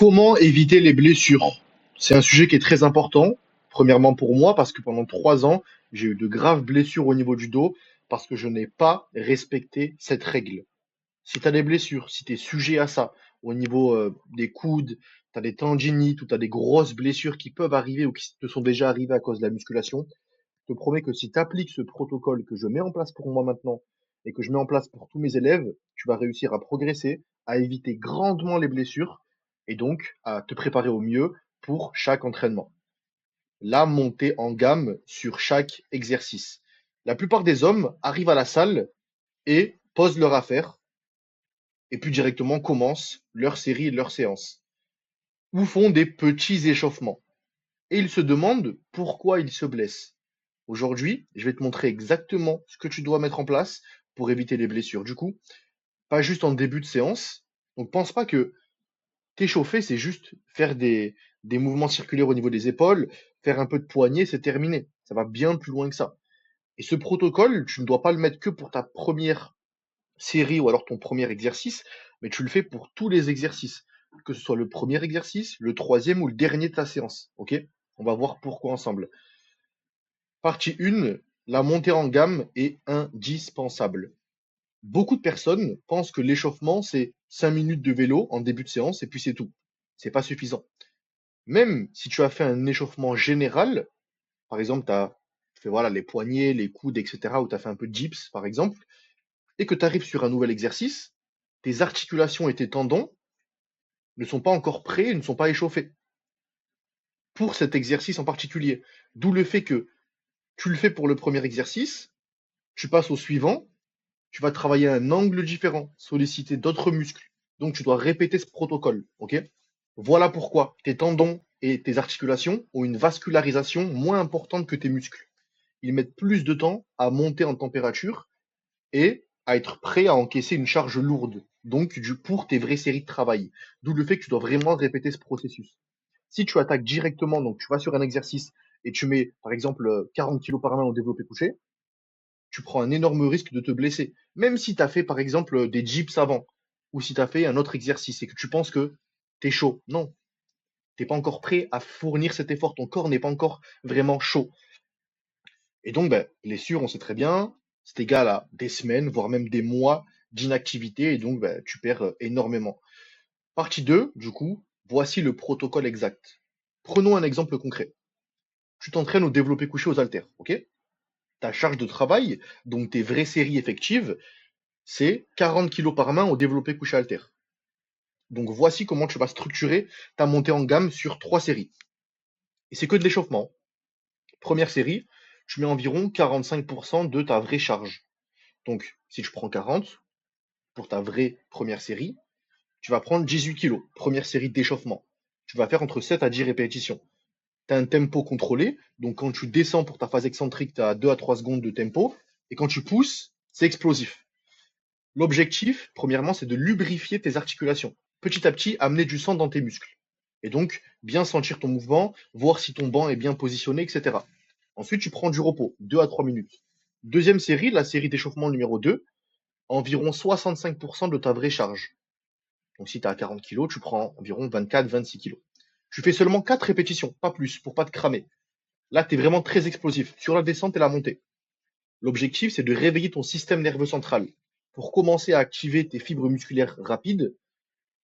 Comment éviter les blessures? C'est un sujet qui est très important. Premièrement pour moi, parce que pendant 3 ans, j'ai eu de graves blessures au niveau du dos parce que je n'ai pas respecté cette règle. Si tu as des blessures, si tu es sujet à ça, au niveau des coudes, tu as des tendinites ou tu as des grosses blessures qui peuvent arriver ou qui te sont déjà arrivées à cause de la musculation, je te promets que si tu appliques ce protocole que je mets en place pour moi maintenant et que je mets en place pour tous mes élèves, tu vas réussir à progresser, à éviter grandement les blessures et donc à te préparer au mieux pour chaque entraînement. La montée en gamme sur chaque exercice. La plupart des hommes arrivent à la salle et posent leur affaire et puis directement commencent leur série et leur séance ou font des petits échauffements. Et ils se demandent pourquoi ils se blessent. Aujourd'hui, je vais te montrer exactement ce que tu dois mettre en place pour éviter les blessures. Du coup, pas juste en début de séance. Donc, pense pas que t'échauffer, c'est juste faire des mouvements circulaires au niveau des épaules, faire un peu de poignet, c'est terminé. Ça va bien plus loin que ça. Et ce protocole, tu ne dois pas le mettre que pour ta première série ou alors ton premier exercice, mais tu le fais pour tous les exercices. Que ce soit le premier exercice, le troisième ou le dernier de ta séance. Ok? On va voir pourquoi ensemble. Partie 1, la montée en gamme est indispensable. Beaucoup de personnes pensent que l'échauffement, c'est 5 minutes de vélo en début de séance et puis c'est tout. C'est pas suffisant. Même si tu as fait un échauffement général, par exemple, tu as fait voilà, les poignets, les coudes, etc., ou tu as fait un peu de dips, par exemple, et que tu arrives sur un nouvel exercice, tes articulations et tes tendons ne sont pas encore prêts et ne sont pas échauffés pour cet exercice en particulier. D'où le fait que tu le fais pour le premier exercice, tu passes au suivant, tu vas travailler un angle différent, solliciter d'autres muscles. Donc, tu dois répéter ce protocole. Ok? Voilà pourquoi tes tendons et tes articulations ont une vascularisation moins importante que tes muscles. Ils mettent plus de temps à monter en température et à être prêts à encaisser une charge lourde. Donc, pour tes vraies séries de travail. D'où le fait que tu dois vraiment répéter ce processus. Si tu attaques directement, donc tu vas sur un exercice et tu mets, par exemple, 40 kg par main au développé couché, tu prends un énorme risque de te blesser. Même si tu as fait, par exemple, des dips avant, ou si tu as fait un autre exercice et que tu penses que tu es chaud. Non, tu n'es pas encore prêt à fournir cet effort. Ton corps n'est pas encore vraiment chaud. Et donc, ben, blessure, on sait très bien, c'est égal à des semaines, voire même des mois d'inactivité. Et donc, ben, tu perds énormément. Partie 2, du coup, voici le protocole exact. Prenons un exemple concret. Tu t'entraînes au développé couché aux haltères, ok? Ta charge de travail, donc tes vraies séries effectives, c'est 40 kilos par main au développé couché haltère. Donc voici comment tu vas structurer ta montée en gamme sur 3 séries. Et c'est que de l'échauffement. Première série, tu mets environ 45% de ta vraie charge. Donc si tu prends 40 pour ta vraie première série, tu vas prendre 18 kilos, première série d'échauffement. Tu vas faire entre 7 à 10 répétitions. Tu as un tempo contrôlé, donc quand tu descends pour ta phase excentrique, tu as 2 à 3 secondes de tempo, et quand tu pousses, c'est explosif. L'objectif, premièrement, c'est de lubrifier tes articulations. Petit à petit, amener du sang dans tes muscles. Et donc, bien sentir ton mouvement, voir si ton banc est bien positionné, etc. Ensuite, tu prends du repos, 2 à 3 minutes. Deuxième série, la série d'échauffement numéro 2, environ 65% de ta vraie charge. Donc, si tu as 40 kg, tu prends environ 24-26 kg. Tu fais seulement 4 répétitions, pas plus, pour pas te cramer. Là, tu es vraiment très explosif sur la descente et la montée. L'objectif, c'est de réveiller ton système nerveux central pour commencer à activer tes fibres musculaires rapides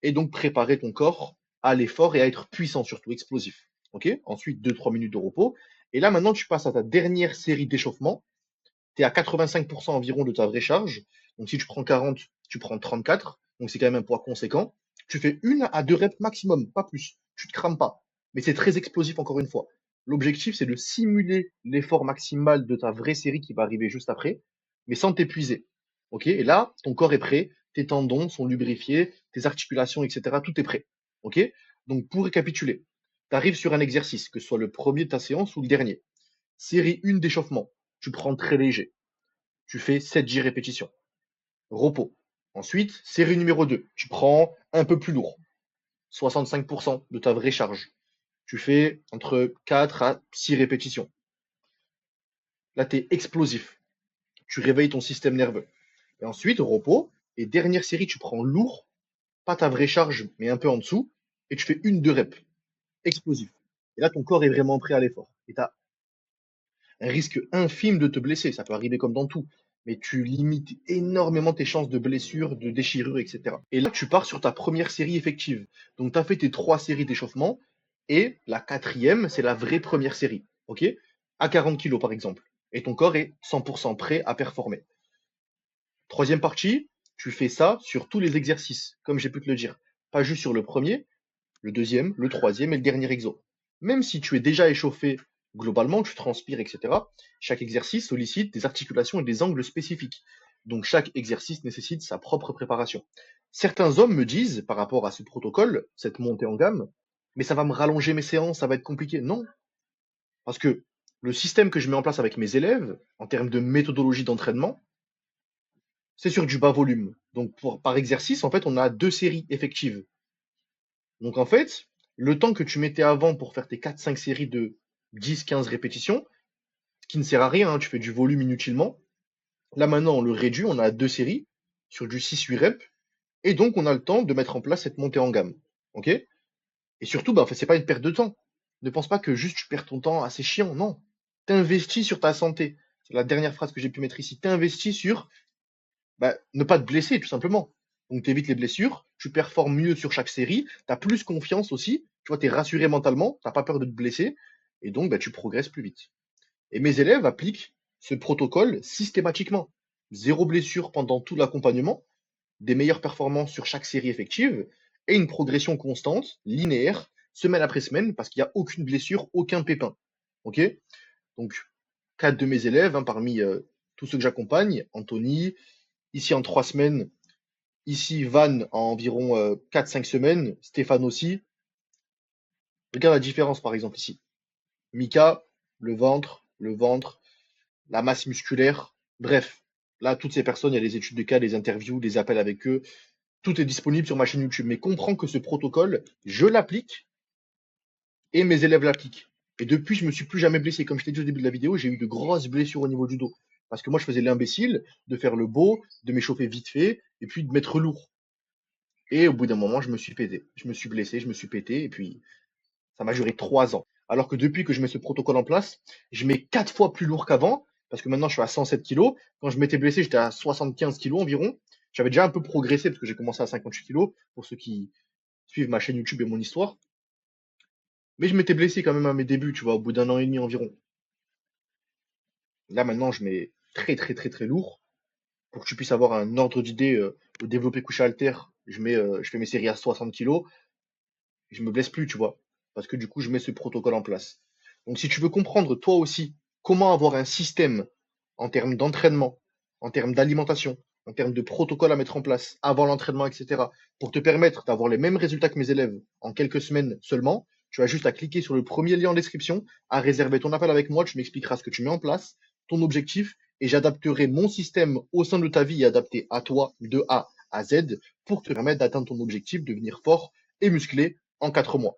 et donc préparer ton corps à l'effort et à être puissant, surtout explosif. Ok? Ensuite, 2-3 minutes de repos. Et là, maintenant, tu passes à ta dernière série d'échauffement. Tu es à 85% environ de ta vraie charge. Donc, si tu prends 40, tu prends 34. Donc, c'est quand même un poids conséquent. Tu fais 1 à 2 reps maximum, pas plus. Tu te crames pas. Mais c'est très explosif encore une fois. L'objectif, c'est de simuler l'effort maximal de ta vraie série qui va arriver juste après, mais sans t'épuiser. Ok? Et là, ton corps est prêt, tes tendons sont lubrifiés, tes articulations, etc. Tout est prêt. Ok? Donc, pour récapituler, tu arrives sur un exercice, que ce soit le premier de ta séance ou le dernier. Série 1 d'échauffement, tu prends très léger. Tu fais 7-10 répétitions. Repos. Ensuite, série numéro 2, tu prends un peu plus lourd. 65% de ta vraie charge. Tu fais entre 4 à 6 répétitions. Là, tu es explosif. Tu réveilles ton système nerveux. Et ensuite, repos. Et dernière série, tu prends lourd, pas ta vraie charge, mais un peu en dessous. et tu fais une, deux reps, explosif. Et là, ton corps est vraiment prêt à l'effort. Et tu as un risque infime de te blesser. Ça peut arriver comme dans tout. Mais tu limites énormément tes chances de blessure, de déchirure, etc. Et là, tu pars sur ta première série effective. Donc, tu as fait tes 3 séries d'échauffement. Et la quatrième, c'est la vraie première série. OK? À 40 kilos, par exemple. Et ton corps est 100% prêt à performer. Troisième partie, tu fais ça sur tous les exercices, comme j'ai pu te le dire. Pas juste sur le premier, le deuxième, le troisième et le dernier exo. Même si tu es déjà échauffé globalement, tu transpires, etc., chaque exercice sollicite des articulations et des angles spécifiques. Donc chaque exercice nécessite sa propre préparation. Certains hommes me disent, par rapport à ce protocole, cette montée en gamme, mais ça va me rallonger mes séances, ça va être compliqué. Non, parce que le système que je mets en place avec mes élèves, en termes de méthodologie d'entraînement, c'est sur du bas volume. Donc par exercice, en fait, on a 2 séries effectives. Donc en fait, le temps que tu mettais avant pour faire tes 4-5 séries de 10-15 répétitions, ce qui ne sert à rien, hein, tu fais du volume inutilement. Là maintenant, on le réduit, on a 2 séries sur du 6-8 reps, et donc on a le temps de mettre en place cette montée en gamme. Ok? Et surtout, bah, en fait, c'est pas une perte de temps. Ne pense pas que juste tu perds ton temps assez chiant, non. T'investis sur ta santé. C'est la dernière phrase que j'ai pu mettre ici. T'investis sur bah, ne pas te blesser, tout simplement. Donc, tu évites les blessures, tu performes mieux sur chaque série, tu as plus confiance aussi, tu vois, tu es rassuré mentalement, tu n'as pas peur de te blesser, et donc bah, tu progresses plus vite. Et mes élèves appliquent ce protocole systématiquement. 0 blessure pendant tout l'accompagnement, des meilleures performances sur chaque série effective, et une progression constante, linéaire, semaine après semaine, parce qu'il n'y a aucune blessure, aucun pépin. Ok? Donc, 4 de mes élèves, hein, parmi tous ceux que j'accompagne, Anthony, ici en 3 semaines, ici Van en environ 4-5 semaines, Stéphane aussi. Regarde la différence par exemple ici. Mika, le ventre, la masse musculaire. Bref, là, toutes ces personnes, il y a les études de cas, les interviews, les appels avec eux. Tout est disponible sur ma chaîne YouTube. Mais comprends que ce protocole, je l'applique et mes élèves l'appliquent. Et depuis, je me suis plus jamais blessé. Comme je t'ai dit au début de la vidéo, j'ai eu de grosses blessures au niveau du dos. Parce que moi, je faisais l'imbécile de faire le beau, de m'échauffer vite fait, et puis de mettre lourd. Et au bout d'un moment, je me suis pété. Je me suis blessé, je me suis pété, et puis ça m'a duré 3 ans. Alors que depuis que je mets ce protocole en place, je mets 4 fois plus lourd qu'avant, parce que maintenant je suis à 107 kilos. Quand je m'étais blessé, j'étais à 75 kilos environ. J'avais déjà un peu progressé parce que j'ai commencé à 58 kilos, pour ceux qui suivent ma chaîne YouTube et mon histoire. Mais je m'étais blessé quand même à mes débuts, tu vois, au bout d'un an et demi environ. Là maintenant, je mets très très très très lourd. Pour que tu puisses avoir un ordre d'idée, au développé couché halter, je fais mes séries à 60 kilos. Je me blesse plus, tu vois. Parce que du coup, je mets ce protocole en place. Donc, si tu veux comprendre toi aussi comment avoir un système en termes d'entraînement, en termes d'alimentation, en termes de protocole à mettre en place avant l'entraînement, etc., pour te permettre d'avoir les mêmes résultats que mes élèves en quelques semaines seulement, tu as juste à cliquer sur le premier lien en description, à réserver ton appel avec moi, tu m'expliqueras ce que tu mets en place, ton objectif, et j'adapterai mon système au sein de ta vie adapté à toi de A à Z pour te permettre d'atteindre ton objectif, devenir fort et musclé en 4 mois.